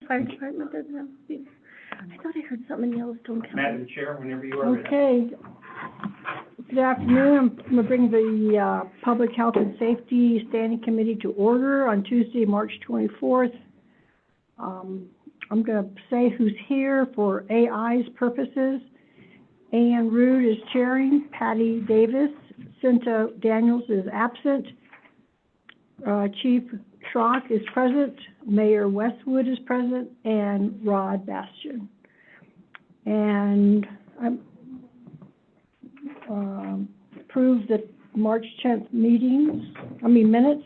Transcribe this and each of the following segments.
fire department doesn't have speed. I thought I heard something in Yellowstone County. Madam Chair, whenever you are ready. Okay. Good afternoon. I'm going to bring the Public Health and Safety Standing Committee to order on Tuesday, March 24th. I'm going to say who's here for AI's purposes. Ann Rood is chairing, Patty Davis, Cinta Daniels is absent, Chief Schrock is present, Mayor Westwood is present, and Rod Bastian. And I approve the March 10th minutes.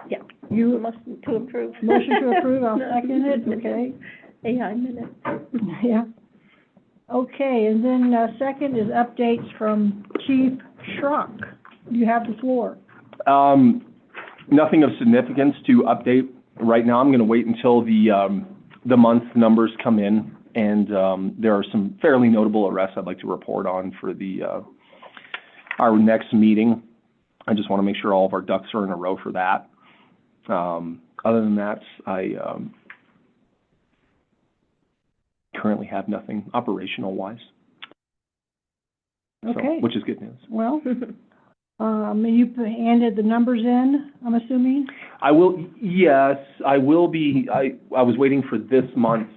Yeah, you must to approve. Motion to approve, I'll second it, okay. AI minutes. Yeah. Okay, and then second is updates from Chief Schrock. You have the floor. Nothing of significance to update right now. I'm going to wait until the month numbers come in, and there are some fairly notable arrests I'd like to report on for our next meeting. I just want to make sure all of our ducks are in a row for that. Other than that, I currently have nothing operational-wise. Okay. So, which is good news. Well, you handed the numbers in, I'm assuming? I will, yes, I will be. I was waiting for this month's,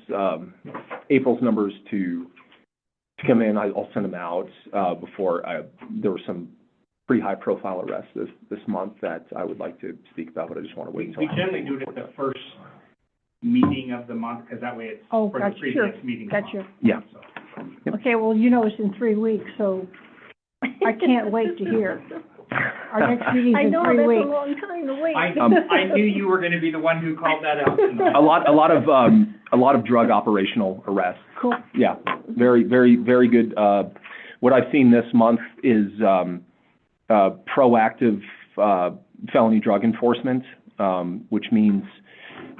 April's numbers to come in. I'll send them out before there were some pretty high-profile arrests this month that I would like to speak about, but I just want to wait until. We generally do it at the first meeting of the month, because that way it's for the previous meeting. Gotcha. Yeah. Yep. Okay, well, you know it's in 3 weeks, so I can't wait to hear. Our next meeting's I in know, 3 that's weeks. a long time to wait. I knew you were going to be the one who called that out tonight. A lot of drug operational arrests. Cool. Yeah, very, very, very good. What I've seen this month is proactive felony drug enforcement, which means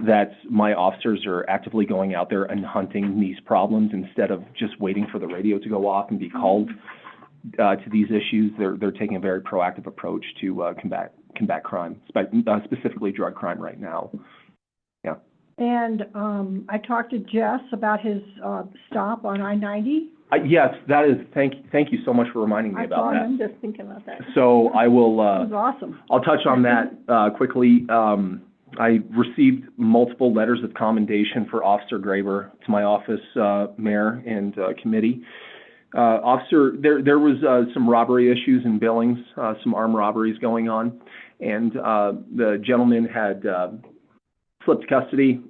that my officers are actively going out there and hunting these problems instead of just waiting for the radio to go off and be called to these issues. They're taking a very proactive approach to combat crime, specifically drug crime right now. Yeah. And I talked to Jess about his stop on I-90. Yes, that is. Thank you so much for reminding me about that. I'm just thinking about that. So I will. That was awesome. I'll touch on that quickly. I received multiple letters of commendation for Officer Graber to my office, mayor, and committee. Officer, there was some robbery issues in Billings, some armed robberies going on, and the gentleman had slipped custody,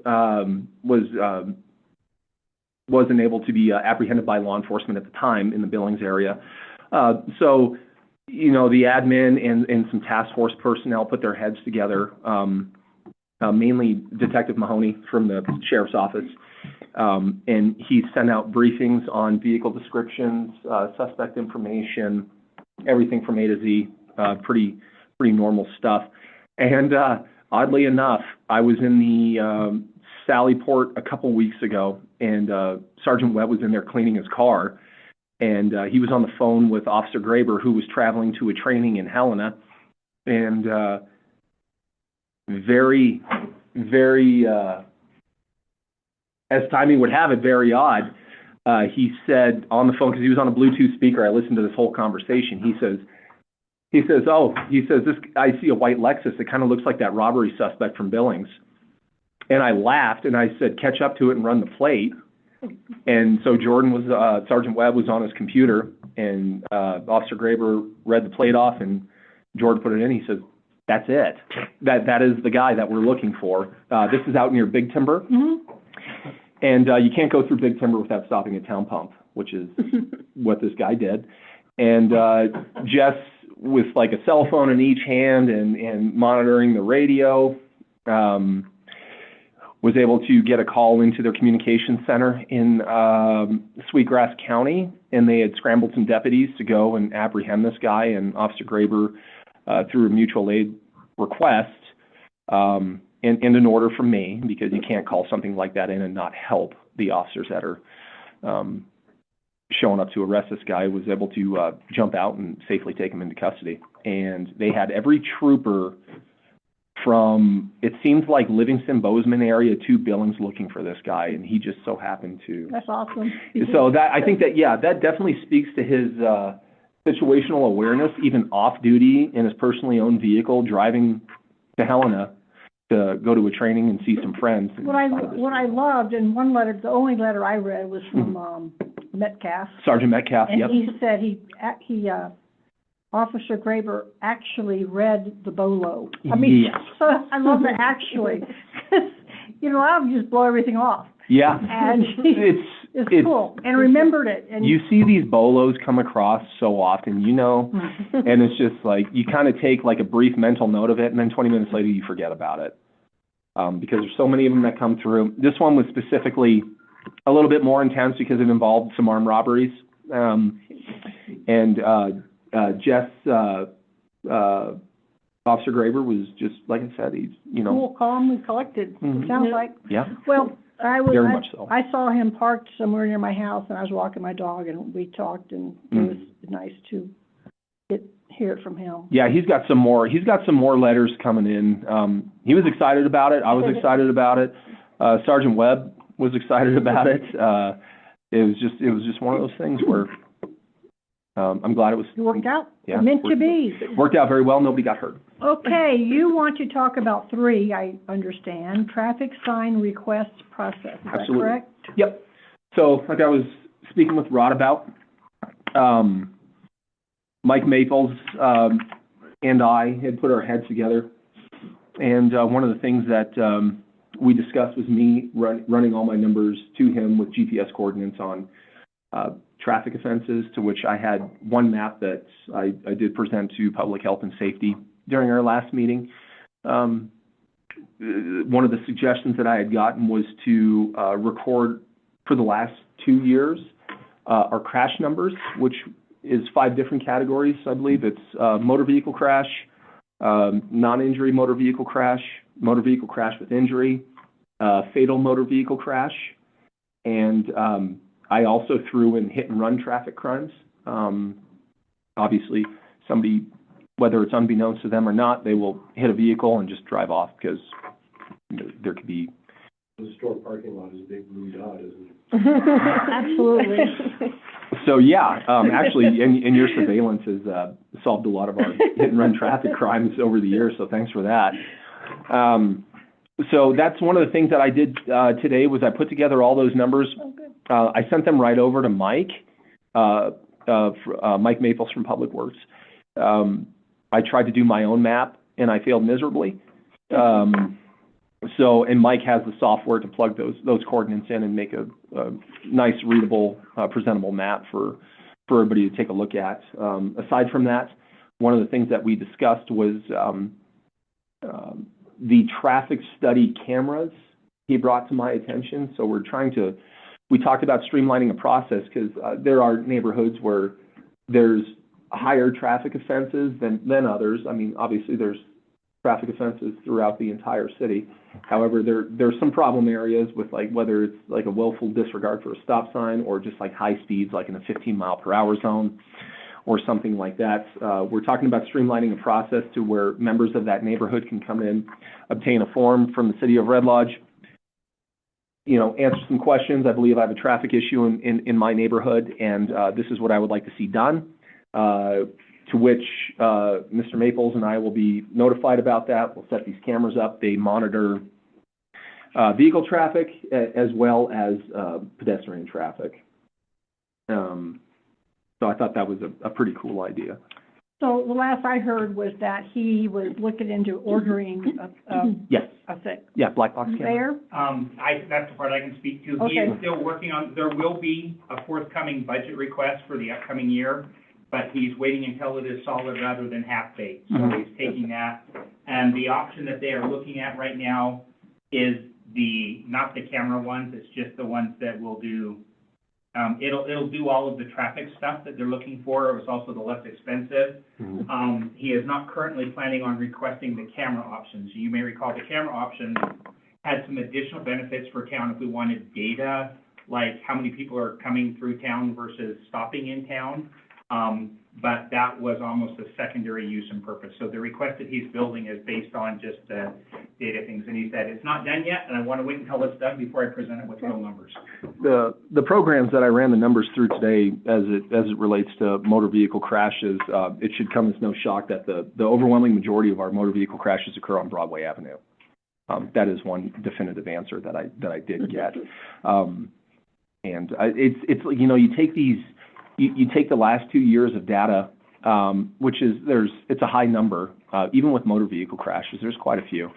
wasn't able to be apprehended by law enforcement at the time in the Billings area. So, you know, the admin and some task force personnel put their heads together, mainly Detective Mahoney from the sheriff's office, and he sent out briefings on vehicle descriptions, suspect information, everything from A to Z, pretty normal stuff. And oddly enough, I was in the Sallyport a couple weeks ago, and Sergeant Webb was in there cleaning his car, and he was on the phone with Officer Graber, who was traveling to a training in Helena, and very, very, as timing would have it, very odd. He said on the phone, because he was on a Bluetooth speaker, I listened to this whole conversation. He says, this, I see a white Lexus. It kind of looks like that robbery suspect from Billings. And I laughed, and I said, catch up to it and run the plate. And so Sergeant Webb was on his computer, and Officer Graber read the plate off, and Jordan put it in. He said, that's it. That is the guy that we're looking for. This is out near Big Timber. Mm-hmm. And you can't go through Big Timber without stopping at Town Pump, which is what this guy did. And Jess, with like a cell phone in each hand and monitoring the radio, was able to get a call into their communications center in Sweetgrass County, and they had scrambled some deputies to go and apprehend this guy. And Officer Graber, through a mutual aid request, and an order from me, because you can't call something like that in and not help the officers that are showing up to arrest this guy, was able to jump out and safely take him into custody. And they had every trooper from, it seems like Livingston, Bozeman area to Billings looking for this guy, and he just so happened to. That's awesome. So that, I think that, yeah, that definitely speaks to his, situational awareness, even off-duty in his personally owned vehicle, driving to Helena to go to a training and see some friends. What I loved, and one letter, the only letter I read was from, Metcalf. Sergeant Metcalf, yep. And he said Officer Graber actually read the BOLO. I mean, Yes. so I love the actually. You know, I would just blow everything off. Yeah. And it's cool. And remembered it. And you see these bolos come across so often, you know, and it's just like, you kind of take like a brief mental note of it, and then 20 minutes later you forget about it. Because there's so many of them that come through. This one was specifically a little bit more intense because it involved some armed robberies. Jess, Officer Graber was just, like I said, he's, you know. cool, calm, and collected, sounds like. Yeah. Well, Very much so. I saw him parked somewhere near my house, and I was walking my dog, and we talked, and it was nice to hear it from him. Yeah, he's got some more letters coming in. He was excited about it. I was excited about it. Sergeant Webb was excited about it. It was just one of those things where, I'm glad it was. It worked out. Yeah. Meant to be. Worked out very well. Nobody got hurt. Okay, you want to talk about 3, I understand, traffic sign request process, is that Absolutely. correct? Yep. So, like I was speaking with Rod about, Mike Maples, and I had put our heads together, and, one of the things that, we discussed was me running all my numbers to him with GPS coordinates on, traffic offenses, to which I had one map that I did present to Public Health and Safety during our last meeting. One of the suggestions that I had gotten was to record for the last 2 years our crash numbers, which is 5 different categories, I believe. It's motor vehicle crash, non-injury motor vehicle crash with injury, fatal motor vehicle crash, and I also threw in hit and run traffic crimes. Obviously, somebody, whether it's unbeknownst to them or not, they will hit a vehicle and just drive off because there could be. The store parking lot is a big blue dot, isn't it? Absolutely. So yeah, actually, and your surveillance has solved a lot of our hit and run traffic crimes over the years. So thanks for that. So that's one of the things that I did today was I put together all those numbers. Oh, good. I sent them right over to Mike, Mike Maples from Public Works. I tried to do my own map, and I failed miserably. And Mike has the software to plug those coordinates in and make a nice, readable, presentable map for everybody to take a look at. Aside from that, one of the things that we discussed was the traffic study cameras he brought to my attention. So we talked about streamlining a process because there are neighborhoods where there's higher traffic offenses than others. I mean, obviously there's traffic offenses throughout the entire city. However, there's some problem areas with like whether it's like a willful disregard for a stop sign or just like high speeds like in a 15-mile-per-hour zone or something like that. We're talking about streamlining a process to where members of that neighborhood can come in, obtain a form from the city of Red Lodge, answer some questions. I believe I have a traffic issue in my neighborhood, and this is what I would like to see done, to which Mr. Maples and I will be notified about that. We'll set these cameras up. They monitor vehicle traffic as well as pedestrian traffic. So I thought that was a pretty cool idea. So the last I heard was that he was looking into ordering Yes. a thing. Yeah, black box camera. There? That's the part I can speak to. He Okay. is still working on, there will be a forthcoming budget request for the upcoming year, but he's waiting until it is solid rather than half-baked. So he's taking that. And the option that they are looking at right now is not the camera ones, it's just the ones that will do, it'll do all of the traffic stuff that they're looking for. It's also the less expensive. He is not currently planning on requesting the camera options. You may recall the camera option had some additional benefits for town if we wanted data, like how many people are coming through town versus stopping in town. but that was almost a secondary use and purpose. So the request that he's building is based on just data things, and he said, it's not done yet, and I want to wait until it's done before I present it with real numbers. The programs that I ran the numbers through today, as it relates to motor vehicle crashes, it should come as no shock that the overwhelming majority of our motor vehicle crashes occur on Broadway Avenue. That is one definitive answer that I did get. It's you know, you take these, you take the last 2 years of data, which is, it's a high number, even with motor vehicle crashes, there's quite a few,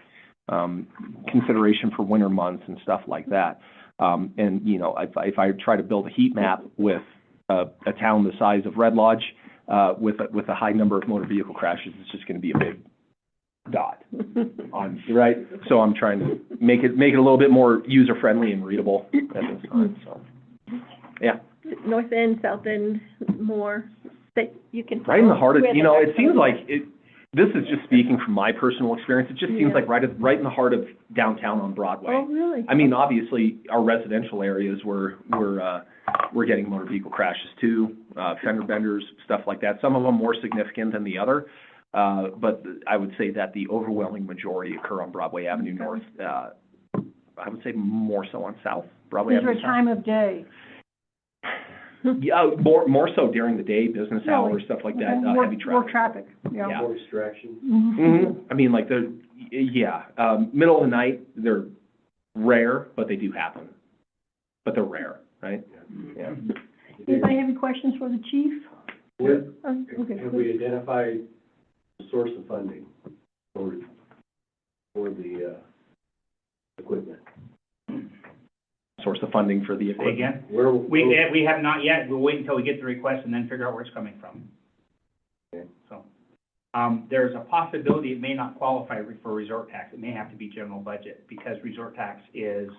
consideration for winter months and stuff like that. And, you know, if I try to build a heat map with a town the size of Red Lodge, with a high number of motor vehicle crashes, it's just gonna be a big dot on, right? So I'm trying to make it a little bit more user-friendly and readable at this time, so, yeah. North end, south end, more, that you can. Right in the heart of, Where you the know, it next seems one like this is just speaking from my personal experience, it just seems Yeah. like right in the heart of downtown on Broadway. Oh, really? I mean, obviously, our residential areas we're getting motor vehicle crashes too, fender benders, stuff like that. Some of them more significant than the other, but I would say that the overwhelming majority occur on Broadway Avenue North. I would say more so on South Broadway Is there Avenue a South. time of day? Yeah, more so during the day, business Really? hours, stuff like that, Okay. heavy traffic. More traffic, yeah. Yeah. More distractions. Mhm. I mean, like middle of the night, they're rare, but they do happen. But they're rare, right? Yeah. Anybody have any questions for the chief? Have Okay. have we identified the source of funding for the, equipment? Source of funding for the Say equipment. again? Where? We have not yet. We'll wait until we get the request and then figure out where it's coming from. Okay. So, there's a possibility it may not qualify for resort tax. It may have to be general budget because resort tax is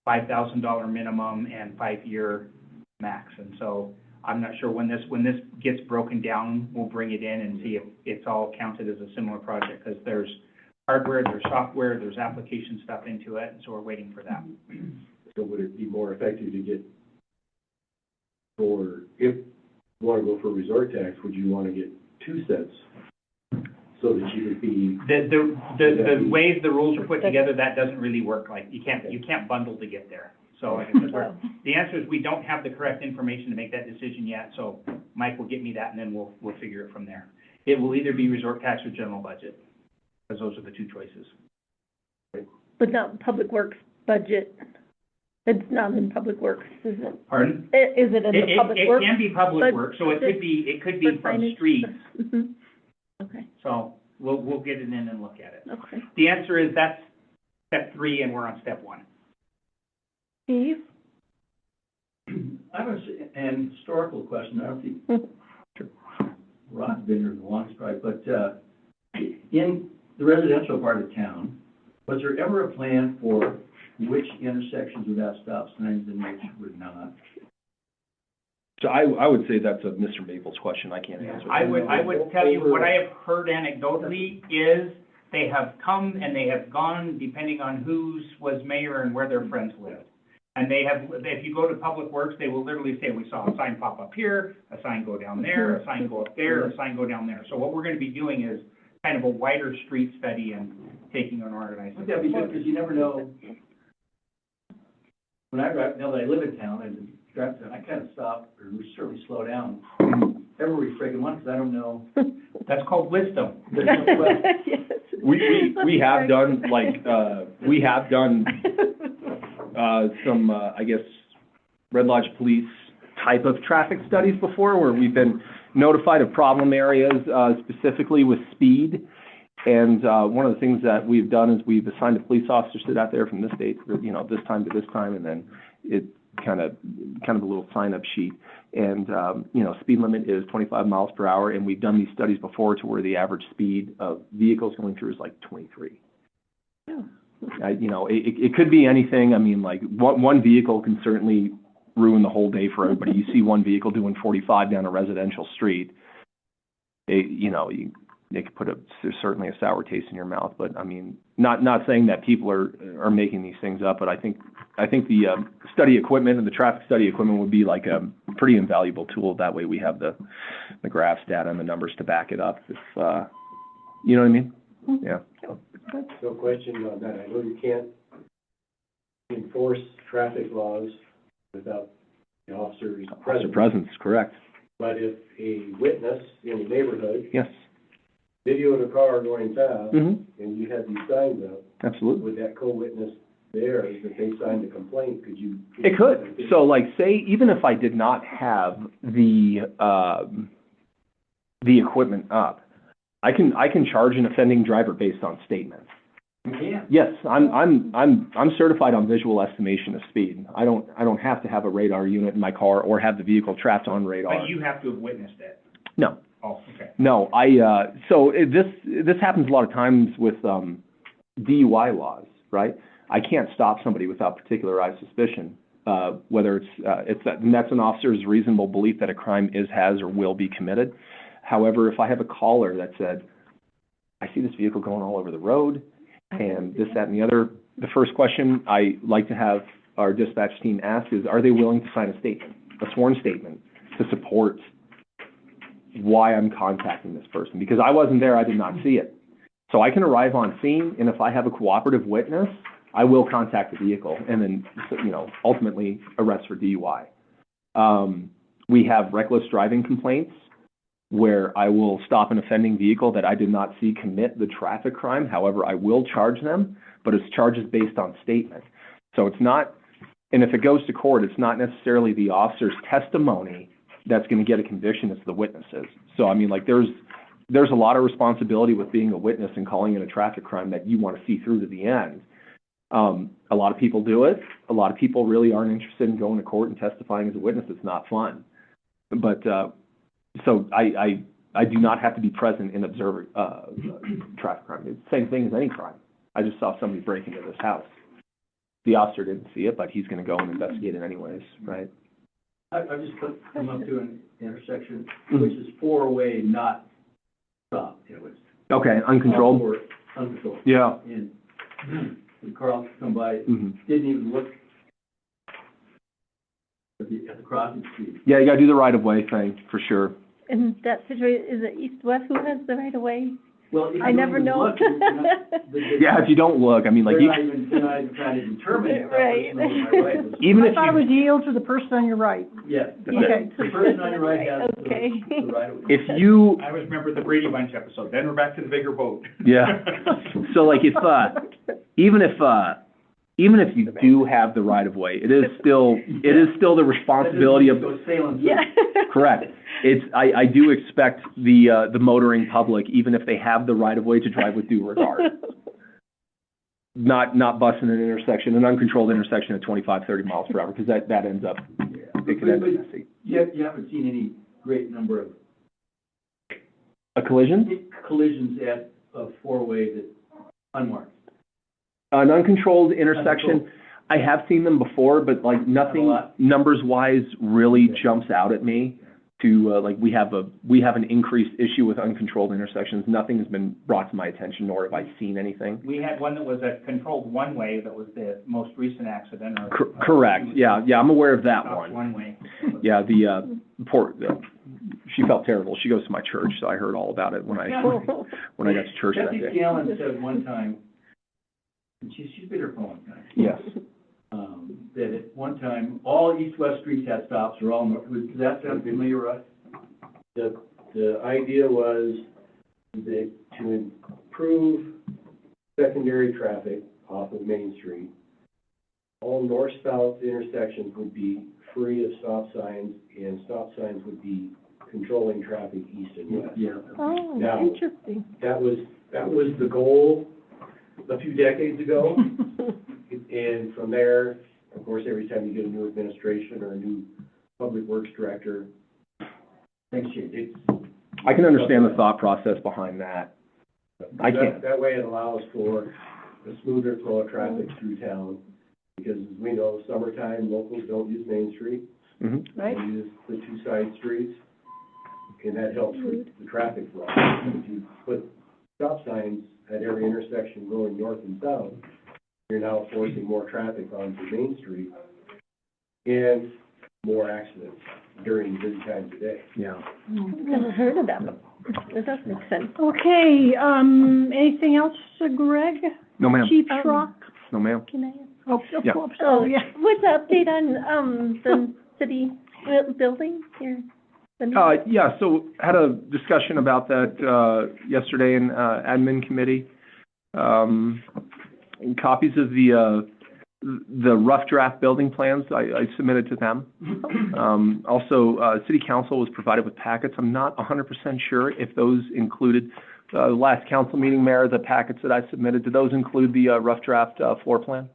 $5,000 minimum and 5-year max. And so I'm not sure when this gets broken down, we'll bring it in and see if it's all counted as a similar project because there's hardware, there's software, there's application stuff into it. And so we're waiting for that. So would it be more effective to get, if you want to go for resort tax, would you want to get 2 sets? So that you could be, The ways the rules are put together, that doesn't really work. Like, you can't bundle to get there. So like I said, the answer is we don't have the correct information to make that decision yet. So Mike will get me that and then we'll figure it from there. It will either be resort tax or general budget, because those are the 2 choices. But not public works budget. It's not in public works, is it? Pardon? Is it in the public It works? can be public but work, so it could be for from signage? streets. Mhm. Okay, So we'll get it in and look at it. okay. The answer is that's step 3 and we're on step 1. Steve? I have an historical question. I don't think Rod's been here the longest, probably, but in the residential part of town, was there ever a plan for which intersections would have stop signs and which would not? So I would say that's a Mr. Maples question. I can't answer that. I would tell you, what I have heard anecdotally is they have come and they have gone depending on who's was mayor and where their friends lived. And they have, if you go to Public Works, they will literally say, we saw a sign pop up here, a sign go down there, a sign go up there, a sign go down there. So what we're gonna be doing is kind of a wider street study and taking an organized. Would that be good, because you never know. When I drive, now that I live in town and drive, I kind of stop, or certainly slow down every freaking once, because I don't know. That's called wisdom. There's no way. Yes. We have done, like, some, I guess, Red Lodge Police type of traffic studies before, where we've been notified of problem areas, specifically with speed. And, one of the things that we've done is we've assigned a police officer to sit out there from this date, you know, this time to this time, and then it kind of a little sign-up sheet. And, you know, speed limit is 25 miles per hour, and we've done these studies before to where the average speed of vehicles going through is like 23. You know, it could be anything. I mean, like, one vehicle can certainly ruin the whole day for everybody. You see one vehicle doing 45 down a residential street, you know, they could put certainly a sour taste in your mouth. But I mean, not saying that people are making these things up, but I think the study equipment and the traffic study equipment would be like pretty invaluable tool. That way we have the graphs, data, and the numbers to back it up. If, you know what I mean? Yeah. No question on that. I know you can't enforce traffic laws without the officer's Officer presence. presence, correct. But if a witness in the neighborhood Yes. videoed a car going fast, Mm-hmm. and you had these signs up, Absolutely. would that co-witness there, that they signed a complaint, could you? It could. So, like, say, even if I did not have the equipment up, I can charge an offending driver based on statements. You can. Yes, I'm certified on visual estimation of speed. I don't have to have a radar unit in my car or have the vehicle trapped on radar. But you have to have witnessed it. No. Oh, okay. No, this happens a lot of times with DUI laws, right? I can't stop somebody without particularized suspicion, whether and that's an officer's reasonable belief that a crime has, or will be committed. However, if I have a caller that said, I see this vehicle going all over the road, and this, that, and the other, the first question I like to have our dispatch team ask is, are they willing to sign a statement, a sworn statement, to support why I'm contacting this person? Because I wasn't there, I did not see it. So I can arrive on scene, and if I have a cooperative witness, I will contact the vehicle and then, ultimately arrest for DUI. We have reckless driving complaints where I will stop an offending vehicle that I did not see commit the traffic crime. However, I will charge them, but it's charges based on statement. So it's not, and if it goes to court, it's not necessarily the officer's testimony that's going to get a conviction, it's the witnesses. So, I mean, like, there's a lot of responsibility with being a witness and calling in a traffic crime that you want to see through to the end. A lot of people do it. A lot of people really aren't interested in going to court and testifying as a witness. It's not fun. But, so I do not have to be present in observing traffic crime. It's the same thing as any crime. I just saw somebody break into this house. The officer didn't see it, but he's going to go and investigate it anyways, right? I've just come up to an intersection, which is four-way, not stop, it's. Okay, uncontrolled? Or uncontrolled. Yeah. And the car come by, Mm-hmm. didn't even look at the crossing street. Yeah, you got to do the right-of-way thing, for sure. In that situation, is it east-west, who has the right of way? Well, if you I don't never even know. look, you're not- Yeah, if you don't look, I mean, like, they're not even trying to determine if that Right. person on my right was. even I if thought it you, was yield to the person on your right. Yeah, Okay. the person on your right has Okay. the right of way. if you, I always remember the Brady Bunch episode, then we're back to the bigger boat. Yeah. So, like, if, even if you do have the right-of-way, it is still the responsibility of, Go sailing through. Yeah. correct. I do expect the motoring public, even if they have the right-of-way, to drive with due regard. Not busting an intersection, an uncontrolled intersection at 25, 30 miles per hour, because that ends up, it could end up messy. You haven't seen any great number of A collision? collisions at a four-way that unmarked. An uncontrolled intersection, I have seen them before, but like nothing lot. numbers-wise really jumps out at me to, like, we have an increased issue with uncontrolled intersections. Nothing has been brought to my attention, nor have I seen anything. We had one that was a controlled one-way, that was the most recent accident. Correct, yeah, I'm aware of that Stopped one. one-way. Yeah, she felt terrible. She goes to my church, so I heard all about it when I got to church that Kathy day. Scanlon said one time, and she's been here for a long time, Yes. that at one time, all east-west streets had stops, or all, does that sound familiar, Russ? The idea was that to improve secondary traffic off of Main Street, all north-south intersections would be free of stop signs, and stop signs would be controlling traffic east and west. Yeah. Oh, Now- interesting. That was the goal a few decades ago, and from there, of course, every time you get a new administration or a new public works director, Thanks, Shane. I can understand the thought process behind that. I can't. That way it allows for a smoother flow of traffic through town, because as we know, summertime, locals don't use Main Street. Mm-hmm. Right. They use the two side streets, and that helps with the traffic flow. If you put stop signs at every intersection going north and south, you're now forcing more traffic onto Main Street and more accidents. during busy times of day. Yeah. Never heard of that, but it does make sense. Okay, anything else, Greg? No, ma'am. Chief Schrock? No, ma'am. Can I? Oh, Yeah. oh, yeah. What's the update on, the city building here? Yeah, so had a discussion about that, yesterday in, admin committee. Copies of the rough draft building plans I submitted to them. Also, city council was provided with packets. I'm not 100% sure if those included, last council meeting, Mayor, the packets that I submitted, did those include the, rough draft, floor plan?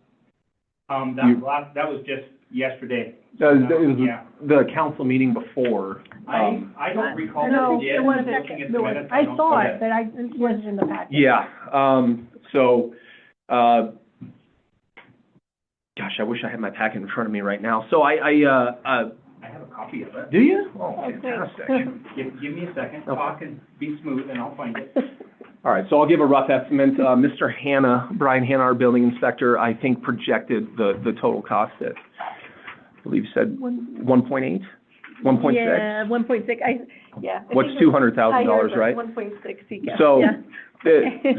That was just yesterday. It was Yeah. the council meeting before. I don't recall No, that it did. it wasn't. Looking at the minutes, I don't- saw okay. it, but it wasn't in the packet. Yeah, gosh, I wish I had my packet in front of me right now. So I have a copy of it. do you? Oh, Oh, great. fantastic. Give me a second, Okay. talk and be smooth, and I'll find it. All right, so I'll give a rough estimate. Mr. Hanna, Brian Hanna, our building inspector, I think projected the total cost at, I believe said 1.8, 1.6? Yeah, 1.6, yeah. What's $200,000, right? 1.6, yeah. So, Yeah.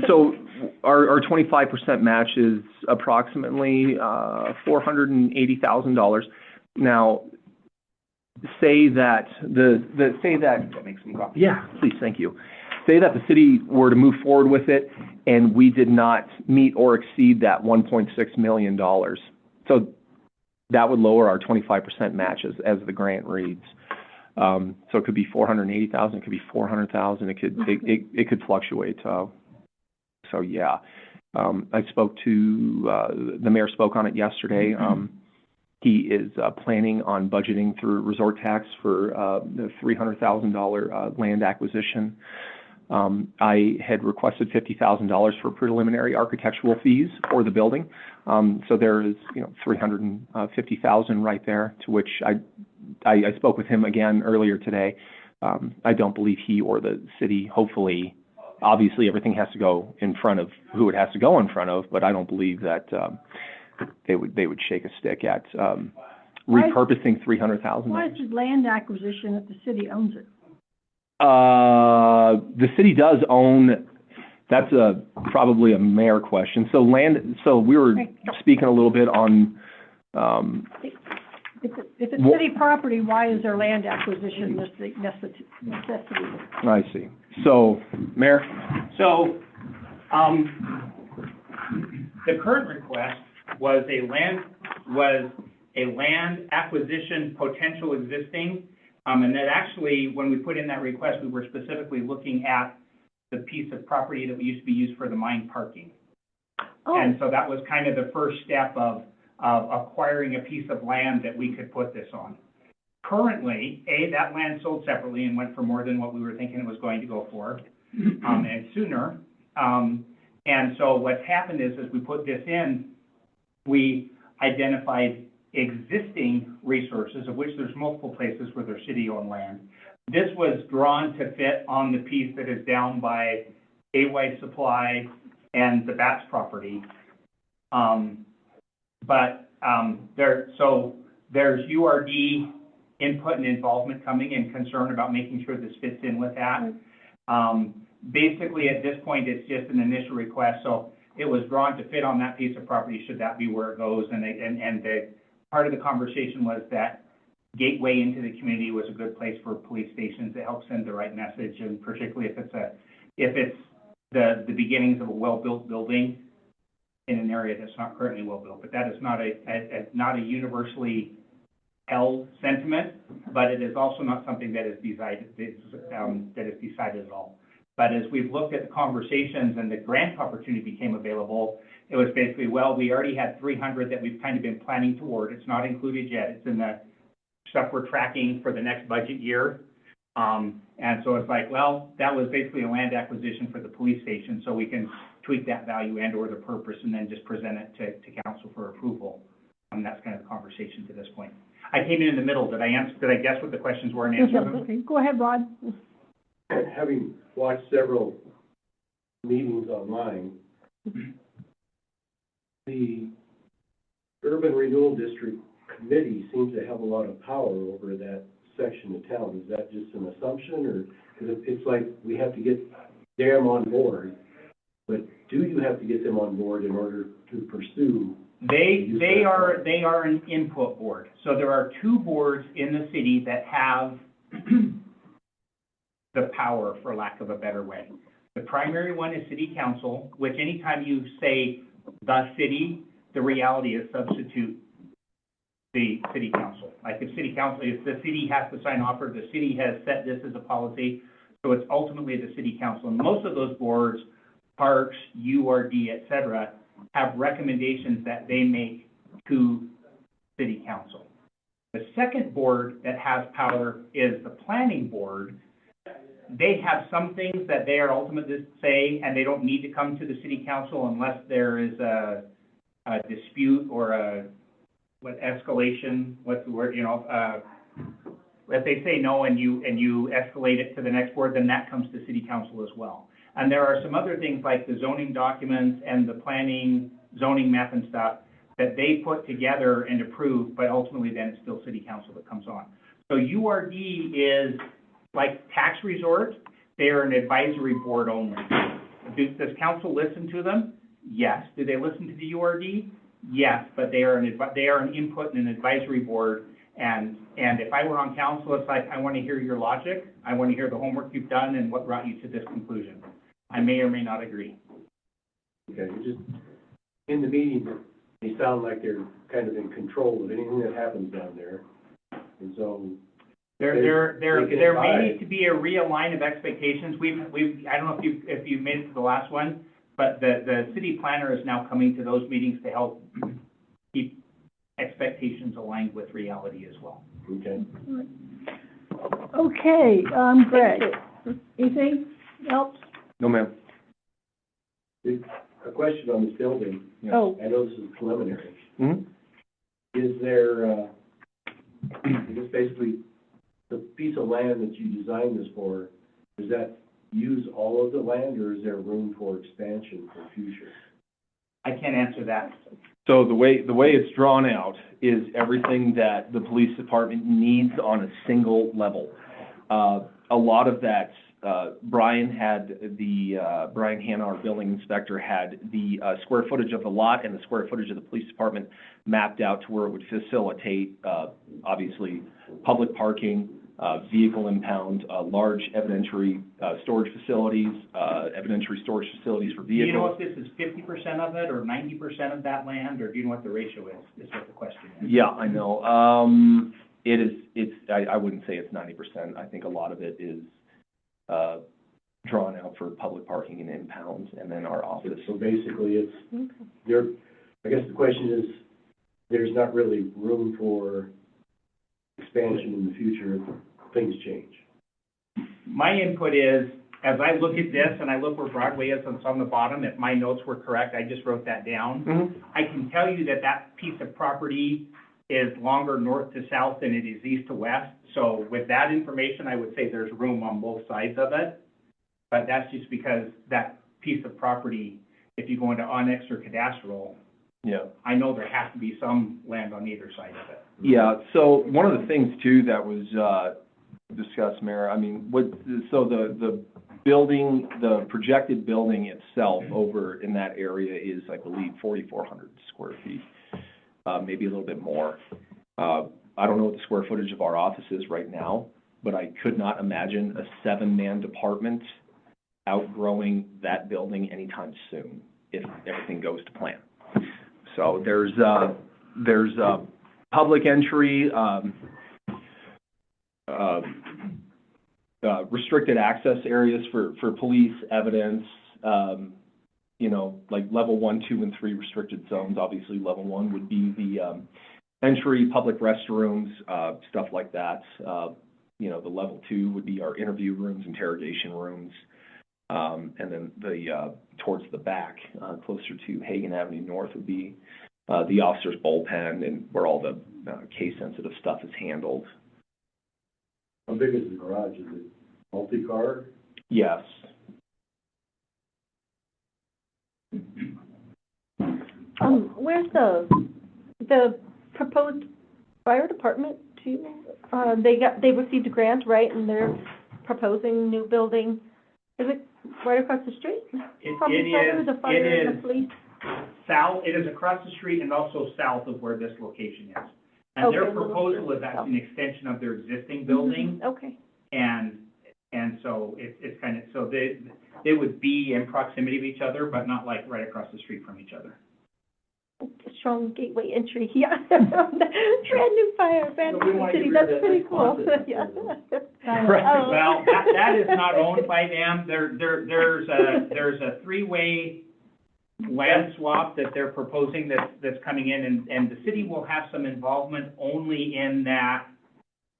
So our 25% match is approximately, $480,000. Now, say that make some coffee. Yeah, please, thank you. Say that the city were to move forward with it and we did not meet or exceed that $1.6 million. So that would lower our 25% match as the grant reads. So it could be 480,000, it could be 400,000, it could fluctuate. So yeah, I spoke to, the mayor spoke on it yesterday. He is, planning on budgeting through resort tax for, the $300,000, land acquisition. I had requested $50,000 for preliminary architectural fees for the building. So there is, $350,000 right there, to which I spoke with him again earlier today. I don't believe he or the city, hopefully, obviously everything has to go in front of who it has to go in front of, but I don't believe that, they would shake a stick at, repurposing $300,000. Why is it land acquisition if the city owns it? The city does own, that's probably a mayor question. So we were speaking a little bit on, If it's city property, why is there land acquisition necessity? I see. So, Mayor? So, the current request was a land acquisition potential existing. And that actually, when we put in that request, we were specifically looking at the piece of property that used to be used for the mine parking. Oh. And so that was kind of the first step of acquiring a piece of land that we could put this on. Currently, that land sold separately and went for more than what we were thinking it was going to go for, and sooner. And so what's happened is, as we put this in, we identified existing resources, of which there's multiple places where there's city-owned land. This was drawn to fit on the piece that is down by A-White Supply and the Bats property. So there's URD input and involvement coming and concern about making sure this fits in with that. Basically, at this point, it's just an initial request, so it was drawn to fit on that piece of property, should that be where it goes. And the part of the conversation was that gateway into the community was a good place for police stations to help send the right message, and particularly if it's the beginnings of a well-built building in an area that's not currently well-built. But that is not a universally held sentiment, but it is also not something that is decided at all. But as we've looked at the conversations and the grant opportunity became available, it was basically, well, we already had 300 that we've kind of been planning toward. It's not included yet. It's in the stuff we're tracking for the next budget year. And so it's like, well, that was basically a land acquisition for the police station, so we can tweak that value and or the purpose and then just present it to council for approval. That's kind of the conversation to this point. I came in the middle. Did I guess what the questions were and answer them? Okay, go ahead, Rod. Having watched several meetings online, the Urban Renewal District Committee seems to have a lot of power over that section of town. Is that just an assumption, or, because it's like we have to get them on board, but do you have to get them on board in order to pursue? They are an input board. So there are two boards in the city that have the power, for lack of a better way. The primary one is city council, which anytime you say the city, the reality is substitute the city council. Like if the city has to sign off, or the city has set this as a policy, so it's ultimately the city council. And most of those boards, parks, URD, et cetera, have recommendations that they make to city council. The second board that has power is the planning board. They have some things that they are ultimately say, and they don't need to come to the city council unless there is a dispute or escalation, what's the word, if they say no and you escalate it to the next board, then that comes to city council as well. And there are some other things like the zoning documents and the planning, zoning map and stuff that they put together and approve, but ultimately then it's still city council that comes on. So URD is like tax resort. They are an advisory board only. Does council listen to them? Yes. Do they listen to the URD? Yes, but they are an input and an advisory board. And if I were on council, it's like, I want to hear your logic. I want to hear the homework you've done and what brought you to this conclusion. I may or may not agree. Okay, just, in the meeting, they sound like they're kind of in control of anything that happens down there. And so, There can may advise. need to be a realign of expectations. I don't know if you made it to the last one, but the city planner is now coming to those meetings to help keep expectations aligned with reality as well. okay. Okay, Greg, anything else? No, ma'am. A question on this building. Yes. Oh, I know this is preliminary. Mhm. Is there, is this basically the piece of land that you designed this for, does that use all of the land, or is there room for expansion for future? I can't answer that. So the way it's drawn out is everything that the police department needs on a single level. A lot of that, Brian Hanna, our building inspector, had the square footage of the lot and the square footage of the police department mapped out to where it would facilitate, obviously, public parking, vehicle impound, large evidentiary storage facilities, evidentiary storage facilities for Do you know vehicles. if this is 50% of it or 90% of that land, or do you know what the ratio is what the question is? Yeah, I know. I wouldn't say it's 90%. I think a lot of it is drawn out for public parking and impounds, and then our office. So basically, it's, okay. there, I guess the question is, there's not really room for expansion in the future if things change. My input is, as I look at this and I look where Broadway is and it's on the bottom, if my notes were correct, I just wrote that down. Mhm. I can tell you that that piece of property is longer north to south than it is east to west. So with that information, I would say there's room on both sides of it. But that's just because that piece of property, if you go into Onyx or Cadastral, Yeah. I know there has to be some land on either side of it. Yeah, so one of the things too that was discussed, Mayor, I mean, the building, the projected building itself over in that area is, I believe, 4,400 square feet, maybe a little bit more. I don't know what the square footage of our office is right now, but I could not imagine a 7-man department outgrowing that building anytime soon if everything goes to plan. So there's public entry, restricted access areas for police, evidence, like level 1, 2, and 3 restricted zones. Obviously, level 1 would be the entry, public restrooms, stuff like that. The level 2 would be our interview rooms, interrogation rooms, and then towards the back, closer to Hagan Avenue North, would be the officer's bullpen and where all the case-sensitive stuff is handled. How big is the garage? Is it multi-car? Yes. Where's the proposed fire department? Do you know? they received a grant, right, and they're proposing new building. Is it right across the street from each other, the fire and the police? It is across the street and also south of where this location is. And their Okay, a little proposal further is actually an extension of their existing building, Okay. and so it's kind of, so they would be in proximity of each other, but not like right across the street from each other. Strong gateway entry, yeah. Brand new fire, brand So we new wanna city, get rid of that's that pretty cool, concept. yeah. Right. Oh. Well, that is not owned by them. There's a three-way land swap that they're proposing that's coming in, and the city will have some involvement only in that.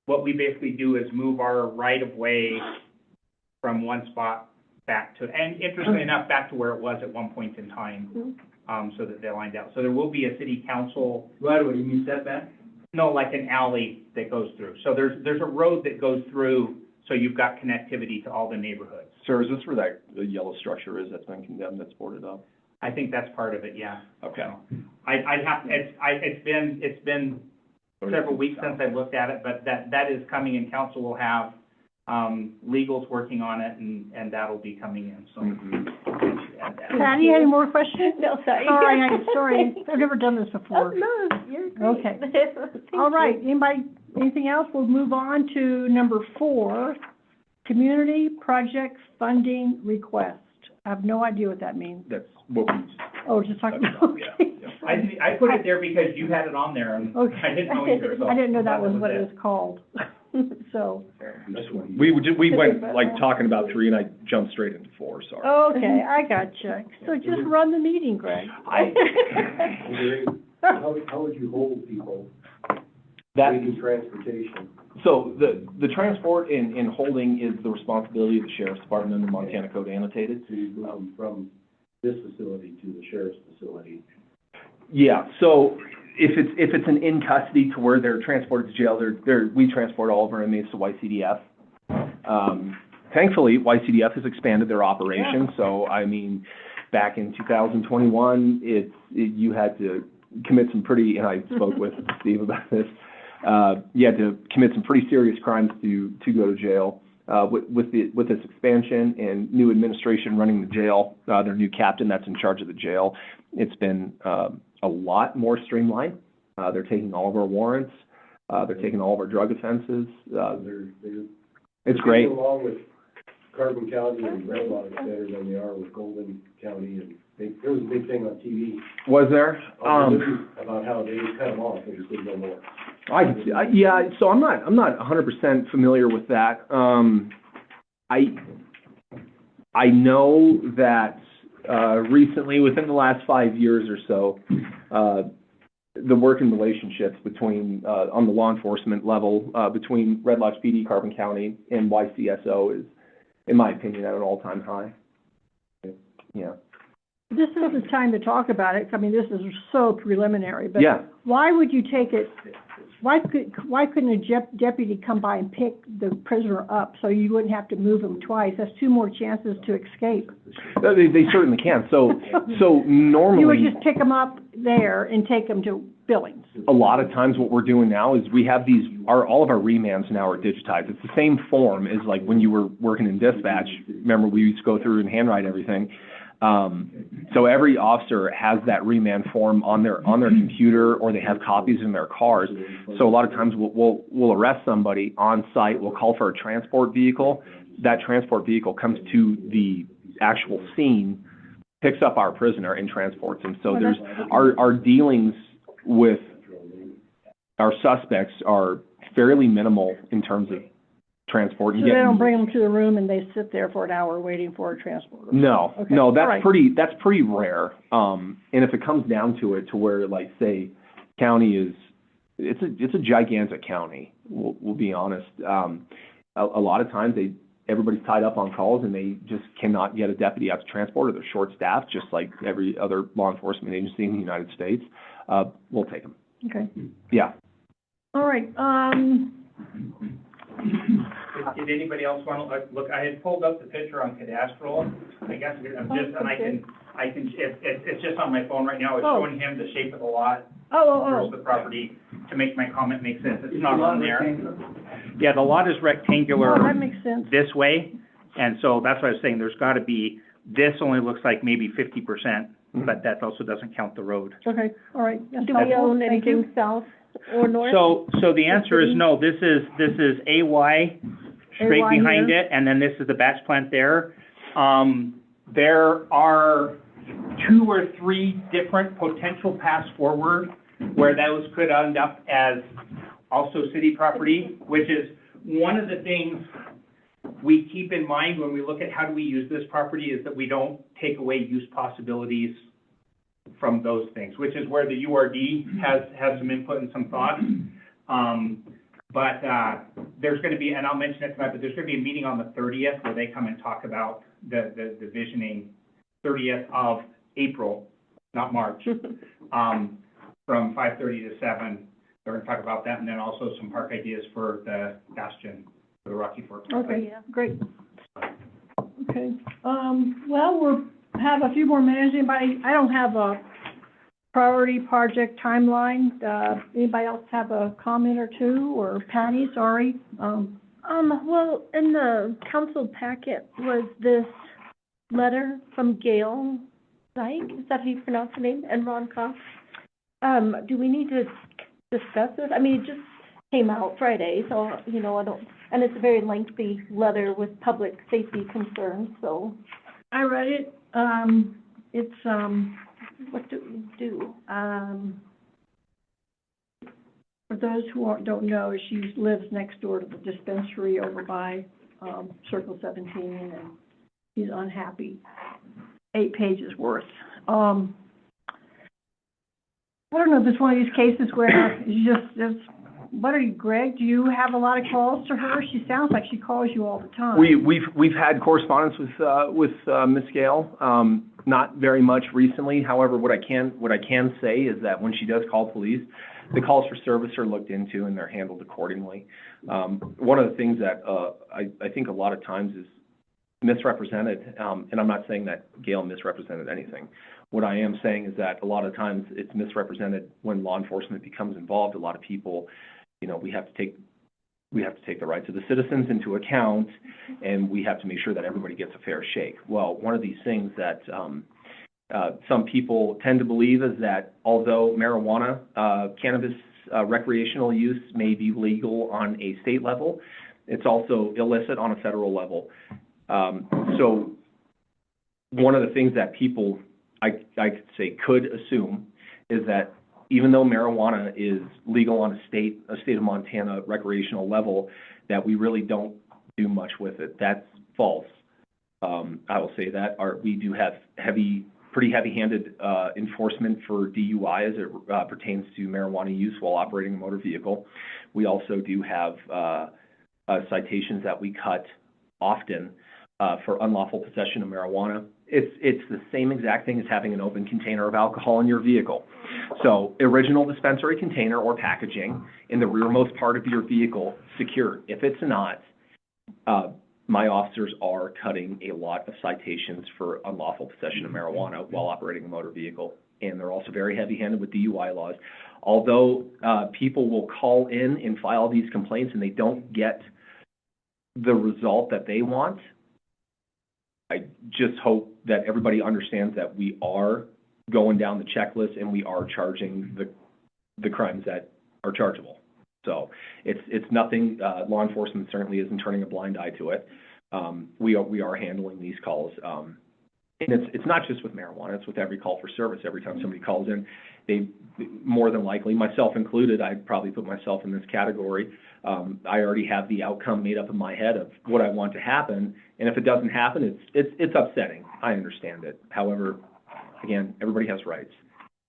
What we basically do is move our right-of-way from one spot back to, and interestingly enough, back to where it was at one point in time, so that they're lined out. So there will be a city council, Right away, you mean setback? no, like an alley that goes through. So there's a road that goes through, so you've got connectivity to all the neighborhoods. Sir, is this where that, the yellow structure is that's been condemned, that's boarded up? I think that's part of it, yeah. Okay. It's been several weeks since I looked at it, but that is coming, and council will have, legals working on it, and that'll be coming in, so. add that. Patty, any more questions? No, sorry. Sorry, I've never done this Oh, before. no, you're great. Okay. Thank All right, you. anybody, anything else? We'll move on to number 4, community project funding request. I have no idea what that means. That's what we, Oh, just talking about, yeah, okay. I put it there because you had it on there, and Okay. I didn't know either, so. I didn't know that I'm was glad what it was was called. So, we went like talking about 3 and I jumped straight into 4, sorry. okay, I gotcha. So just run the meeting, Greg. How would you hold people That, needing transportation? so the transport and holding is the responsibility of the sheriff's department under Montana Code Annotated. To move from this facility to the sheriff's facility? Yeah, so if it's an in custody to where they're transported to jail, we transport all of our inmates to YCDF. Thankfully, YCDF has expanded their operation, so I mean, back in 2021, you had to commit some pretty, and I spoke with Steve about this, you had to commit some pretty serious crimes to go to jail. With this expansion and new administration running the jail, their new captain that's in charge of the jail, it's been a lot more streamlined. They're taking all of our warrants. They're taking all of our drug offenses. It's great. Getting along with Carbon County and Red Lodge better than they are with Golden County, and there was a big thing on TV. Was there? About how they cut them off and just did no more. I can see, yeah, so I'm not 100% familiar with that. I know that, recently, within the last 5 years or so, the working relationships between, on the law enforcement level, between Red Lodge PD, Carbon County, and YCSO is, in my opinion, at an all-time high. Yeah. This is the time to talk about it. I mean, this is so preliminary, but Yeah. why would you take it, why couldn't a deputy come by and pick the prisoner up so you wouldn't have to move him twice? That's 2 more chances to escape. They certainly can. So normally. You would just pick them up there and take them to Billings. A lot of times what we're doing now is we have all of our remands now are digitized. It's the same form as like when you were working in dispatch. Remember, we used to go through and handwrite everything. So every officer has that remand form on their computer, or they have copies in their cars. So a lot of times we'll arrest somebody on site, we'll call for a transport vehicle. That transport vehicle comes to the actual scene, picks up our prisoner and transports him. So there's, our dealings with our suspects are fairly minimal in terms of transport. So they don't bring them to the room and they sit there for an hour waiting for a transport? No, Okay. no, All that's right. pretty rare. And if it comes down to it, to where, like, say, county is, it's a gigantic county, we'll be honest. A lot of times everybody's tied up on calls and they just cannot get a deputy out to transport, or they're short-staffed, just like every other law enforcement agency in the United States. We'll take them. Okay. Yeah. All right, Did anybody else want to look? I had pulled up the picture on Cadastral. I guess I'm just, and I can, it's just on my phone right now. It's Oh. showing him the shape of the lot oh, versus the property. to make my comment make sense. It's not Is the lot on there. rectangular? Yeah, the lot is rectangular. Oh, that makes sense. This way, and so that's what I was saying, there's gotta be, this only looks like maybe 50%, but that also doesn't count the road. Okay, all right. That's Do we helpful. own Thank you. anything south or north? So the answer is no, this is AY, straight AY behind here. it, and then this is the batch plant there. There are 2 or 3 different potential paths forward where those could end up as also city property, which is one of the things we keep in mind when we look at how do we use this property, is that we don't take away use possibilities from those things, which is where the URD has some input and some thoughts. But there's gonna be, and I'll mention it tonight, but there's gonna be a meeting on the 30th where they come and talk about the visioning, 30th of April, not March, from 5:30 to 7. They're gonna talk about that, and then also some park ideas for the Bastion, for the Rocky Fork. Okay, Yeah. great. Okay, well, we'll have a few more minutes. Anybody, I don't have a priority project timeline. Anybody else have a comment or two, or Patty, sorry? Well, in the council packet was this letter from Gail Dyke, is that how you pronounce her name, and Ron Cox? Do we need to discuss this? I mean, it just came out Friday, so, you know, I don't, and it's a very lengthy letter with public safety concerns, so I read it. It's, what do we do? for those who don't know, she lives next door to the dispensary over by, Circle 17, and she's unhappy. 8 pages worth. I don't know if it's one of these cases where what are you, Greg, do you have a lot of calls to her? She sounds like she calls you all the time. We've had correspondence with Ms. Gale, not very much recently. However, what I can say is that when she does call police, the calls for service are looked into and they're handled accordingly. One of the things that I think a lot of times is misrepresented, and I'm not saying that Gale misrepresented anything. What I am saying is that a lot of times it's misrepresented when law enforcement becomes involved. A lot of people, you know, we have to take the rights of the citizens into account, and we have to make sure that everybody gets a fair shake. Well, one of these things that some people tend to believe is that although marijuana, cannabis recreational use may be legal on a state level, it's also illicit on a federal level. So one of the things that people, I could say, could assume is that even though marijuana is legal on a state of Montana recreational level, that we really don't do much with it. That's false. I will say that we do have pretty heavy-handed enforcement for DUI as it pertains to marijuana use while operating a motor vehicle. We also do have citations that we cut often for unlawful possession of marijuana. It's the same exact thing as having an open container of alcohol in your vehicle. So original dispensary container or packaging in the rearmost part of your vehicle secured. If it's not, my officers are cutting a lot of citations for unlawful possession of marijuana while operating a motor vehicle. And they're also very heavy-handed with DUI laws. Although people will call in and file these complaints and they don't get the result that they want, I just hope that everybody understands that we are going down the checklist and we are charging the crimes that are chargeable. So it's nothing, law enforcement certainly isn't turning a blind eye to it. We are handling these calls. And it's not just with marijuana, it's with every call for service. Every time somebody calls in, they, more than likely, myself included, I'd probably put myself in this category. I already have the outcome made up in my head of what I want to happen, and if it doesn't happen, it's upsetting. I understand it. However, again, everybody has rights,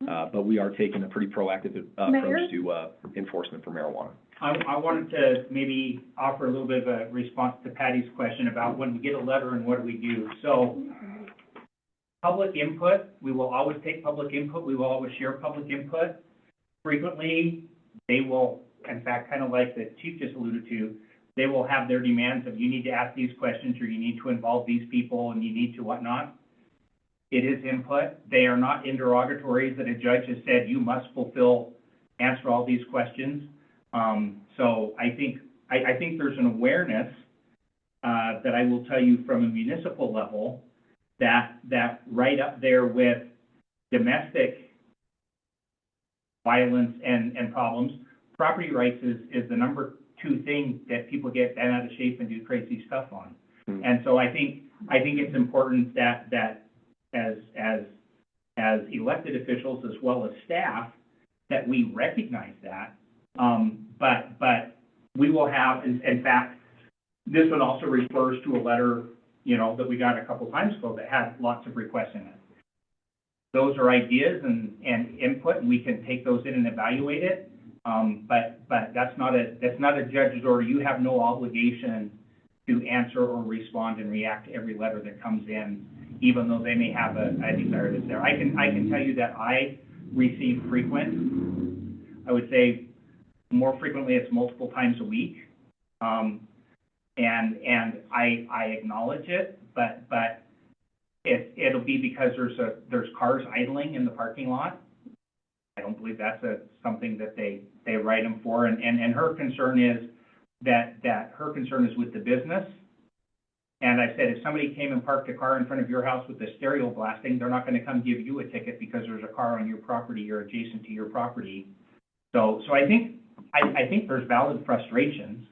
but we are taking a pretty proactive approach to enforcement for marijuana. I wanted to maybe offer a little bit of a response to Patty's question about when we get a letter and what do we do. So, public input, we will always take public input. We will always share public input. Frequently, they will, in fact, kind of like the chief just alluded to, they will have their demands of you need to ask these questions or you need to involve these people and you need to whatnot. It is input. They are not interrogatories that a judge has said you must fulfill answer all these questions. So I think there's an awareness, that I will tell you from a municipal level, that right up there with domestic violence and problems, property rights is the number 2 thing that people get bent out of shape and do crazy stuff on. Mm-hmm. And so I think it's important that as elected officials as well as staff, that we recognize that. But we will have, in fact, this one also refers to a letter, that we got a couple times ago that had lots of requests in it. Those are ideas and input, and we can take those in and evaluate it. But that's not a judge's order. You have no obligation to answer or respond and react to every letter that comes in, even though they may have a desire that's there. I can tell you that I receive frequent, I would say more frequently, it's multiple times a week. And I acknowledge it, but it'll be because there's cars idling in the parking lot. I don't believe that's something that they write them for. And her concern is that her concern is with the business. And I said, if somebody came and parked a car in front of your house with the stereo blasting, they're not going to come give you a ticket because there's a car on your property or adjacent to your property. So I think there's valid frustrations.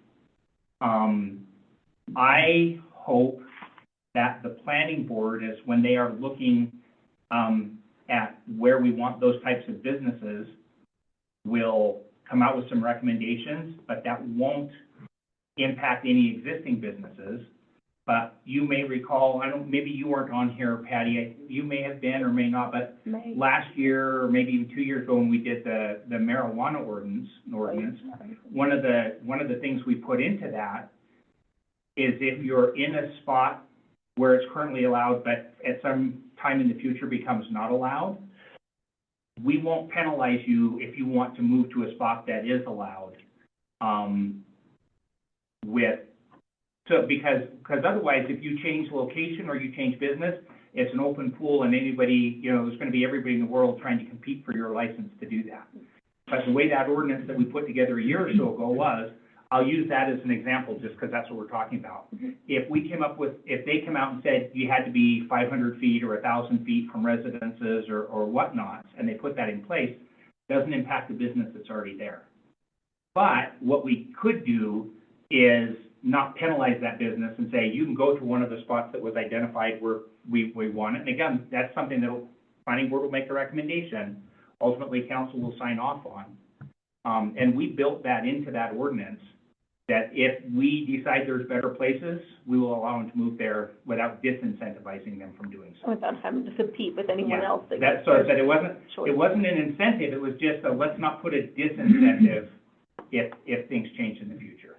I hope that the planning board is, when they are looking at where we want those types of businesses, will come out with some recommendations, but that won't impact any existing businesses. But you may recall, maybe you weren't on here, Patty, you may have been or may not, but last year, or maybe even 2 years ago, when we did the marijuana ordinance, one of the things we put into that is, if you're in a spot where it's currently allowed, but at some time in the future becomes not allowed, we won't penalize you if you want to move to a spot that is allowed. Because otherwise, if you change location or you change business, it's an open pool, and anybody, there's going to be everybody in the world trying to compete for your license to do that. But the way that ordinance that we put together a year or so ago was, I'll use that as an example just because that's what we're talking about. Mm-hmm. If they come out and said you had to be 500 feet or 1,000 feet from residences or whatnot, and they put that in place, doesn't impact the business that's already there. But what we could do is not penalize that business and say, you can go to one of the spots that was identified where we want it. And again, that's something that planning board will make a recommendation. Ultimately, council will sign off on. And we built that into that ordinance, that if we decide there's better places, we will allow them to move there without disincentivizing them from doing so. Without having to compete with anyone else. So I said it wasn't an incentive, it was just let's not put a disincentive if things change in the future.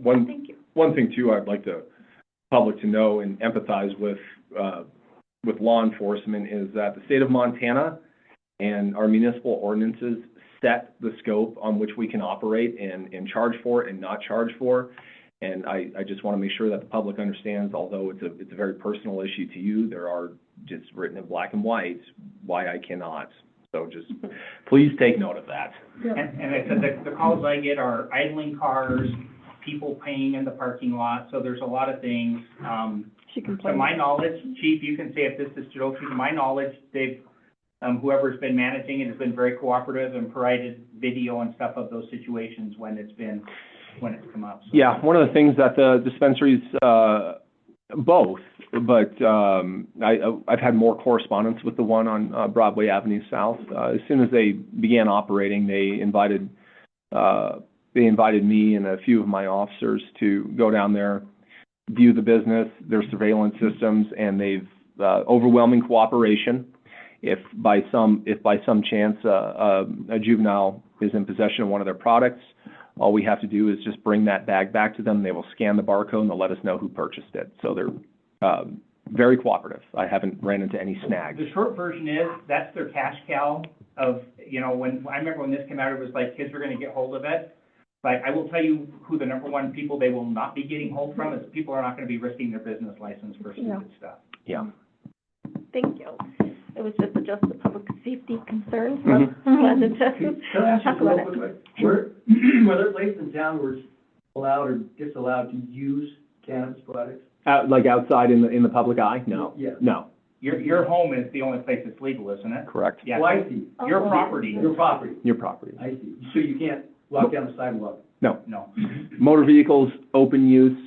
Thank you. One thing too, I'd like the public to know and empathize with law enforcement is that the state of Montana and our municipal ordinances set the scope on which we can operate and charge for and not charge for. And I just want to make sure that the public understands, although it's a very personal issue to you, there are just written in black and white why I cannot. So just please take note of that. Yeah. And I said the calls I get are idling cars, people paying in the parking lot. So there's a lot of things. To my knowledge, Chief, you can say if this is true. To my knowledge, they've whoever's been managing it has been very cooperative and provided video and stuff of those situations when it's come up. So. Yeah, one of the things that the dispensaries, both, but I've had more correspondence with the one on Broadway Avenue South. As soon as they began operating, they invited me and a few of my officers to go down there, view the business, their surveillance systems, and they've overwhelming cooperation. If by some chance a juvenile is in possession of one of their products, all we have to do is just bring that bag back to them. They will scan the barcode and they'll let us know who purchased it. So they're very cooperative. I haven't ran into any snags. The short version is that's their cash cow of, when I remember when this came out, it was like kids were going to get hold of it. But I will tell you who the number one people they will not be getting hold from is people are not going to be risking their business license for stupid stuff. Yeah. Thank you. It was just the public safety concerns. Mhm. Wanted to Can I ask you talk a real about quick it. question? Were there places in town where it's allowed or disallowed to use cannabis products? Like outside in the public eye? No. Yeah. No, Your home is the only place that's legal, isn't it? correct. Yeah. Oh, I see. Your Oh. property, Your property, Your property. I see. So you can't walk down the sidewalk? No. no. Motor vehicles, open use,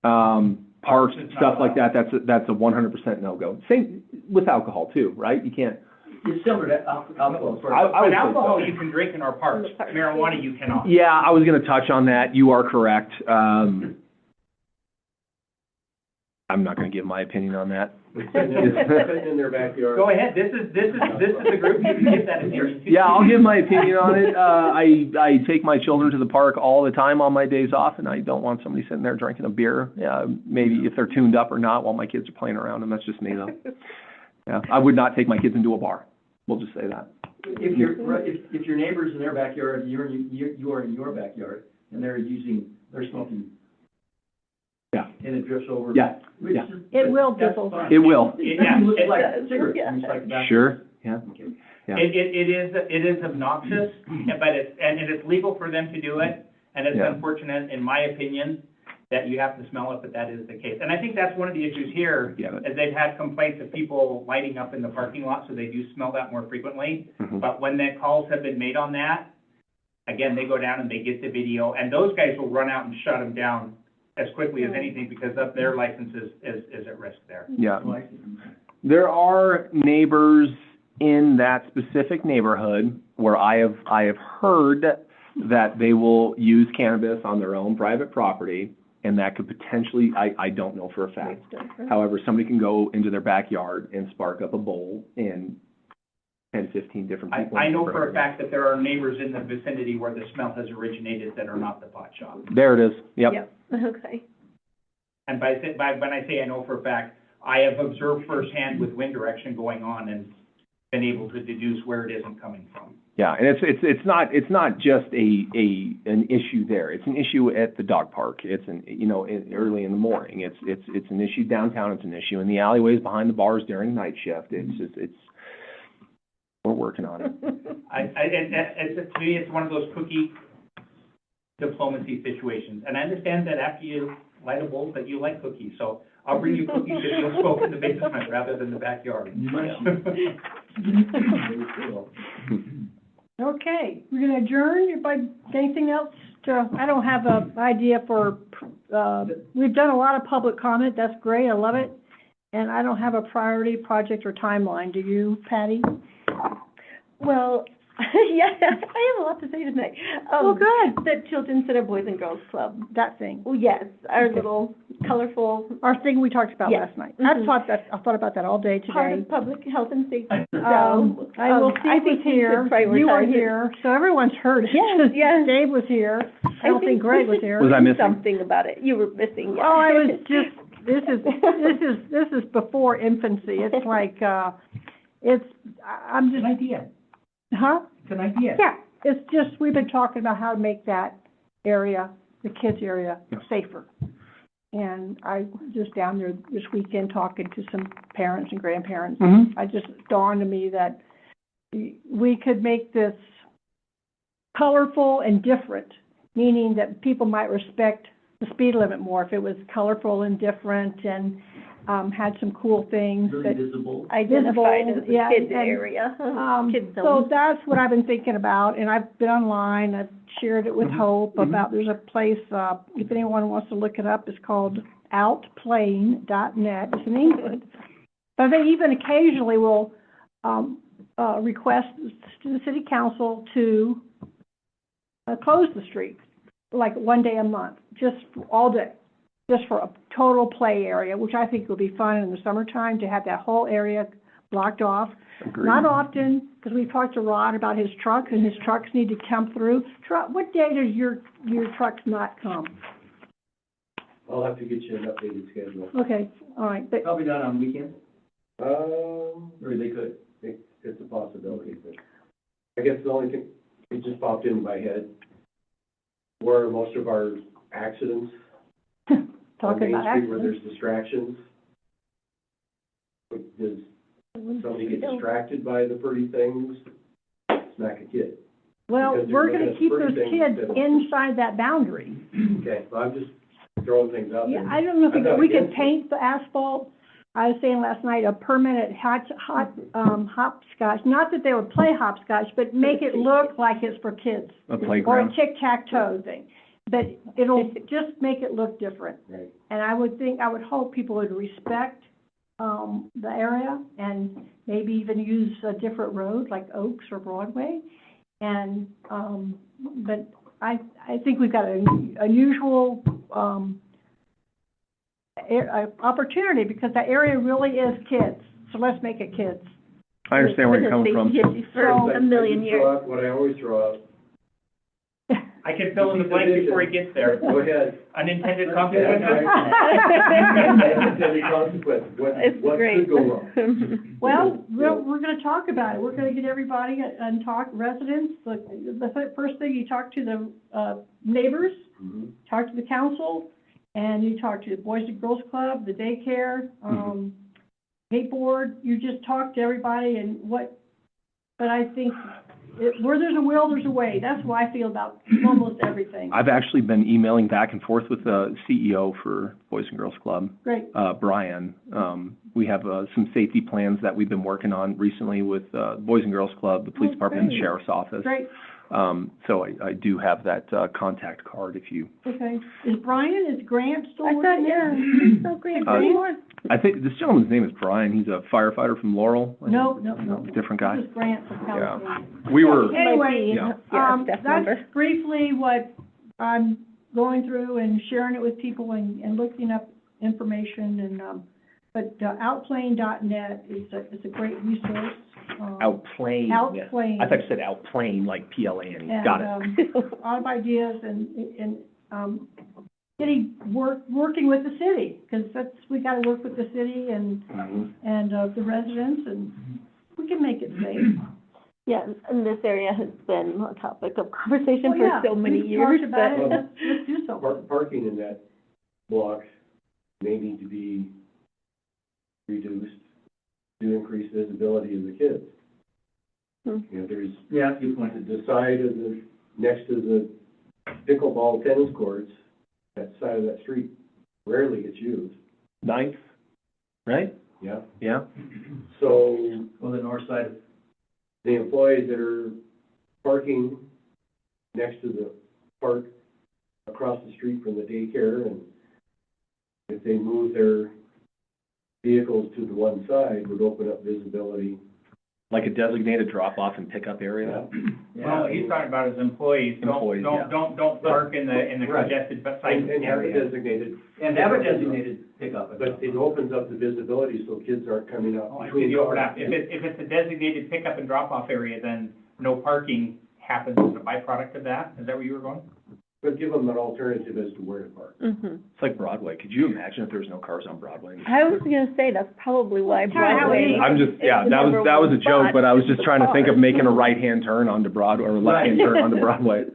parks, Parks is not stuff like that, that's a 100% no-go. Same with alcohol too, right? You can't, It's similar to alcohol. as far as- I would But say so. alcohol you can drink in our parks, In the parks, marijuana you cannot. Yeah, I was gonna touch on that. You are correct. I'm not gonna give my opinion on that. Sitting in their backyard. Go ahead, this is the group, you can give that opinion. Yeah, I'll give my opinion on it. I take my children to the park all the time on my days off, and I don't want somebody sitting there drinking a beer, maybe if they're tuned up or not while my kids are playing around, and that's just me though. Yeah, I would not take my kids into a bar. We'll just say that. If your neighbor's in their backyard, you are in your backyard, and they're smoking, Yeah, and it drifts over. yeah, Which yeah. is- It will that's dribble. fine. It will. It looks like It does, cigarettes, yeah. it's like that. Sure, yeah. Okay. Yeah. It is obnoxious, but it's legal for them to do it, and it's Yeah. unfortunate, in my opinion, that you have to smell it, but that is the case. And I think that's one of the issues here, Yeah, but- is they've had complaints of people lighting up in the parking lot, so they do smell that more frequently. Mhm. But when the calls have been made on that, again, they go down and they get the video, and those guys will run out and shut them down as quickly as anything, because of their license is at risk there. Yeah. Oh, I see. There are neighbors in that specific neighborhood where I have heard that they will use cannabis on their own private property, and that could potentially, I don't know for a fact. However, somebody can go into their backyard and spark up a bowl, and 10, 15 different people. I know for a fact that there are neighbors in the vicinity where the smell has originated that are not the pot shop. There it is, yep. Okay. And when I say I know for a fact, I have observed firsthand with wind direction going on and been able to deduce where it isn't coming from. Yeah, and it's not just an issue there. It's an issue at the dog park. It's early in the morning. It's an issue downtown. It's an issue in the alleyways behind the bars during night shift. We're working on it. To me, it's one of those cookie diplomacy situations. And I understand that after you light a bowl, that you like cookies, so I'll bring you cookies if you'll smoke in the basement rather than the backyard. Okay, we're gonna adjourn. Anybody, anything else I don't have an idea for, we've done a lot of public comment. That's great. I love it. And I don't have a priority project or timeline. Do you, Patty? Well, yes, I have a lot to say tonight. Oh, good. The Children's Center Boys and Girls Club. That thing. Oh, yes, our Okay. little colorful Our thing we talked about Yes. last night. Mhm. I thought about that all day part today. of public health and safety. I will I Steve think was we here, should prioritize you were it. here, so everyone's heard it. Yes, yes. Dave was here. I don't think Greg was here. Was I do missing? something about it. You were missing, yeah. Oh, I was just, this is before infancy. It's like, I'm It's just, an idea, huh? it's an idea. Yeah, it's just, we've been talking about how to make that area, the kids' area, safer. And I just down there this weekend talking to some parents and grandparents. Mm-hmm. I just dawned on me that we could make this colorful and different, meaning that people might respect the speed limit more if it was colorful and different and, had some cool things Really that, visible. Identified as yeah, a kids and, area, kids so zone. that's what I've been thinking about, and I've been online, I've shared it with Hope about, there's a place, if anyone wants to look it up, it's called outplaying.net, it's in England. But they even occasionally will, request to the city council to, close the street, like one day a month, just all day, just for a total play area, which I think would be fun in the summertime to have that whole area blocked off. Agreed. Not often, because we talked to Rod about his truck, and his trucks need to come through. What day does your trucks not come? I'll have to get you an updated schedule. Okay, all right, but, Probably not on weekends, Or they could. it's a possibility, but I guess the only thing, it just popped into my head, where are most of our accidents on talking Main about Street where accidents. there's distractions? Does somebody gets distracted by the pretty things, smack a kid. Well, Because they're we're looking gonna at keep pretty those things kids instead of- inside that boundary. Okay, so I'm just throwing things out there. Yeah, I don't know I'm not if we could against it. paint the asphalt. I was saying last night, a permanent hopscotch, not that they would play hopscotch, but make it look like it's for kids. A Or a playground. tic-tac-toe thing, but it'll just make it look different. Right. And I would hope people would respect, the area and maybe even use a different road like Oaks or Broadway. And, but I think we've got an unusual, opportunity because that area really is kids, so let's make it kids. I understand where you're coming from. For a million years. What I always throw out. I can fill in the blank before he gets there. Go ahead. Unintended consequences? Unintended consequence, what great. could go wrong? Well, we're gonna talk about it, we're gonna get everybody and talk, residents, the first thing, you talk to the, neighbors, Mhm. talk to the council, and you talk to the Boys and Girls Club, the daycare, skateboard, you just talk to everybody and but I think, where there's a will, there's a way, that's how I feel about almost everything. I've actually been emailing back and forth with the CEO for Boys and Girls Club, Great, Brian. We have, some safety plans that we've been working on recently with, Boys and Girls Club, the police Oh, department, and the great. sheriff's office. great, So I do have that, contact card if you, okay. Is Grant still I working thought, there? yeah, he's so great. I think this gentleman's name is Brian. He's a firefighter from Laurel. No. Different guy. This is Grant from California. We were, Anyway, yeah. staff member. that's briefly what I'm going through and sharing it with people and looking up information and, but outplane.net is a great resource. Outplane. Outplane. I thought you said outplane, like P-L-A-N-E. And, Got it. a lot of ideas and, working with the city, because we gotta work with the city and, the residents, and we can make it safe. Yeah, and this area has been a topic of conversation Well, for yeah, so many we've years, talked about it. but. Let's do something. Parking in that block may need to be reduced to increase visibility of the kids. Hmm. You know, there's, Yeah, good point. the side of the, next to the pickleball tennis courts, that side of that street rarely gets used, 9th, right? yeah? Yeah. So Well, the north side of, the employees that are parking next to the park across the street from the daycare, and if they move their vehicles to the one side, would open up visibility. Like a designated drop-off and pickup area? Well, he's talking about his employees. Employees, yeah. Don't park in the Right. congested site And have a area. designated, And have a designated pickup. but it opens up the visibility so kids aren't coming up Oh, I see between the cars. overlap. If it's a designated pickup and drop-off area, then no parking happens as a byproduct of that? Is that where you were going? But give them an alternative as to where to park. Mhm. It's like Broadway. Could you imagine if there was no cars on Broadway? I was gonna say, that's probably why Kinda how it Broadway. is. I'm just, yeah, is the that number was one a joke, spot but I was just trying to think of for making a cars. right-hand turn onto Broadway, or a left-hand turn onto Broadway.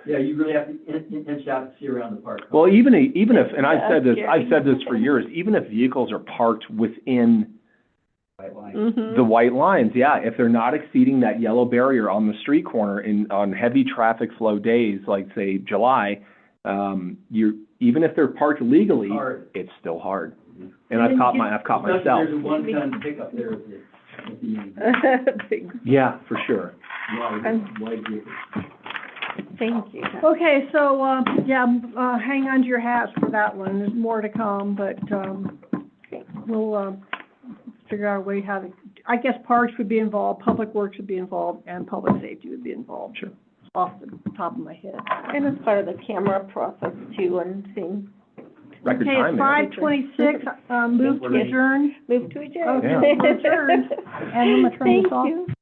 Yeah, you really have to inch out to see around the park. Well, even if, and I've Yeah, said this, scary. I've said this for years, even if vehicles are parked within Right line. Mhm. the white lines, yeah, if they're not exceeding that yellow barrier on the street corner on heavy traffic flow days, like say July, even if they're parked legally, Hard. it's still hard. And I've caught myself. There's a one-ton pickup there at the, Big- Yeah, for sure. wide vehicle. Thank you. Okay, so, hang on to your hats for that one, there's more to come, but, we'll, figure out a way how to, I guess parks would be involved, public works would be involved, and public safety would be involved. Sure. Off the top of my head. And it's part of the camera process too, and seeing, Record Okay, time it's there. 5:26, move to We're ready. adjourn. move to adjourn. Okay, we're adjourned. And I'm gonna turn this off. Thank you.